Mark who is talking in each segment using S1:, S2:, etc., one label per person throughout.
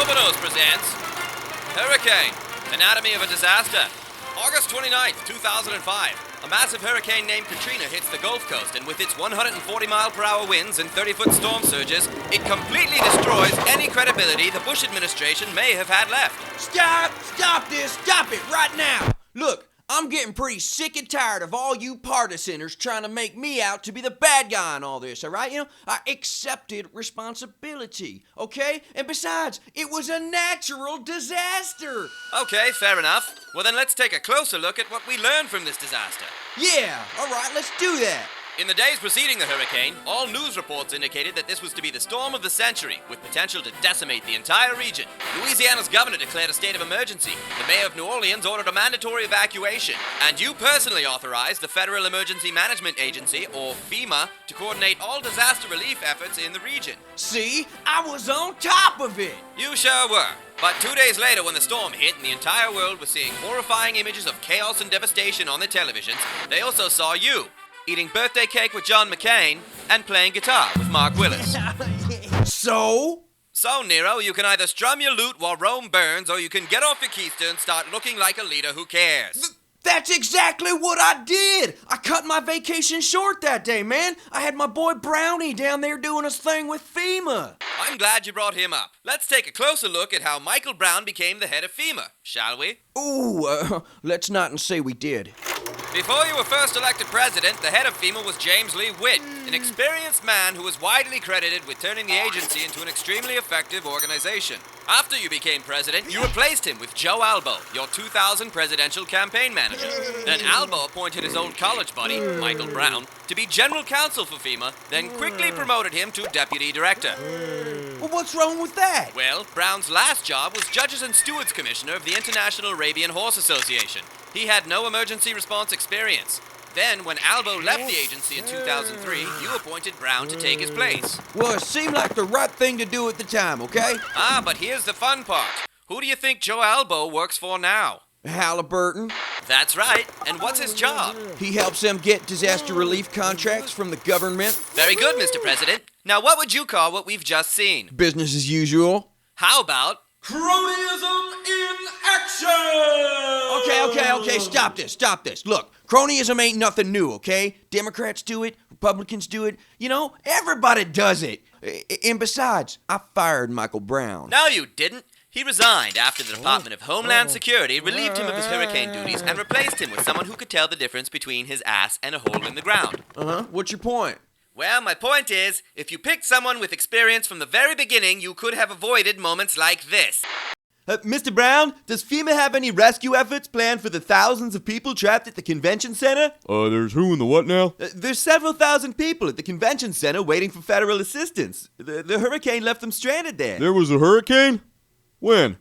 S1: SuperNews presents Hurricane, Anatomy of a Disaster. August 29th, 2005. A massive hurricane named Katrina hits the Gulf Coast, and with its 140-mile-per-hour winds and 30-foot storm surges, it completely destroys any credibility the Bush administration may have had left.
S2: Stop this! Stop it right now! Look, I'm getting pretty sick and tired of all you partisans trying to make me out to be the bad guy in all this, all right? I accepted responsibility, okay? And besides, it was a natural disaster.
S1: Okay, fair enough. Well, then let's take a closer look at what we learned from this disaster.
S2: Yeah, all right, let's do that.
S1: In the days preceding the hurricane, all news reports indicated that this was to be the storm of the century, with potential to decimate the entire region. Louisiana's governor declared a state of emergency. The mayor of New Orleans ordered a mandatory evacuation. And you personally authorized the Federal Emergency Management Agency, or FEMA, to coordinate all disaster relief efforts in the region.
S2: See, I was on top of it.
S1: You sure were. But 2 days later, when the storm hit and the entire world was seeing horrifying images of chaos and devastation on their televisions, they also saw you, eating birthday cake with John McCain, and playing guitar with Mark Willis.
S2: So,
S1: Nero, you can either strum your lute while Rome burns, or you can get off your keister and start looking like a leader who cares.
S2: That's exactly what I did. I cut my vacation short that day, man. I had my boy Brownie down there doing his thing with FEMA.
S1: I'm glad you brought him up. Let's take a closer look at how Michael Brown became the head of FEMA, shall we?
S2: Ooh, let's not say we did.
S1: Before you were first elected president, the head of FEMA was James Lee Witt, an experienced man who was widely credited with turning the agency into an extremely effective organization. After you became president, you replaced him with Joe Albo, your 2000 presidential campaign manager. Then Albo appointed his old college buddy, Michael Brown, to be general counsel for FEMA, then quickly promoted him to deputy director.
S2: Well, what's wrong with that?
S1: Well, Brown's last job was Judges and Stewards Commissioner of the International Arabian Horse Association. He had no emergency response experience. Then, when Albo left the agency in 2003, you appointed Brown to take his place.
S2: Well, it seemed like the right thing to do at the time, okay?
S1: But here's the fun part. Who do you think Joe Albo works for now?
S2: Halliburton.
S1: That's right. And what's his job?
S2: He helps them get disaster relief contracts from the government.
S1: Very good, Mr. President. Now, what would you call what we've just seen?
S2: Business as usual.
S1: How about
S3: cronyism in action?
S2: Okay, stop this. Look, cronyism ain't nothing new, okay? Democrats do it, Republicans do it, everybody does it. And besides, I fired Michael Brown.
S1: No, you didn't. He resigned after the Department of Homeland Security relieved him of his hurricane duties and replaced him with someone who could tell the difference between his ass and a hole in the ground.
S2: What's your point?
S1: Well, my point is, if you picked someone with experience from the very beginning, you could have avoided moments like this.
S4: Mr. Brown, does FEMA have any rescue efforts planned for the thousands of people trapped at the convention center?
S5: There's who and the what now?
S4: There's several thousand people at the convention center waiting for federal assistance. The hurricane left them stranded there.
S5: There was a hurricane? When?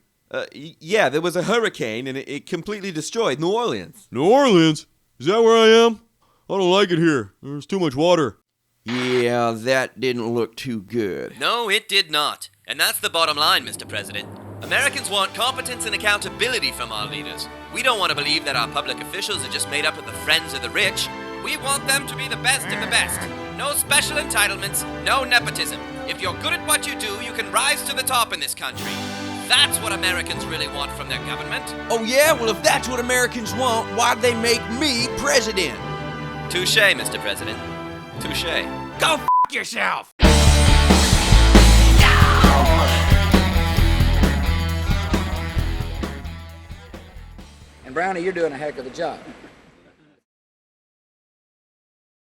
S4: Yeah, there was a hurricane and it completely destroyed New Orleans.
S5: New Orleans? Is that where I am? I don't like it here. There's too much water.
S2: Yeah, that didn't look too good.
S1: No, it did not. And that's the bottom line, Mr. President. Americans want competence and accountability from our leaders. We don't want to believe that our public officials are just made up of the friends of the rich. We want them to be the best of the best. No special entitlements, no nepotism. If you're good at what you do, you can rise to the top in this country. That's what Americans really want from their government.
S2: Oh yeah? Well, if that's what Americans want, why'd they make me president?
S1: Touché, Mr. President. Touché.
S2: Go f*** yourself!
S6: And Brownie, you're doing a heck of a job.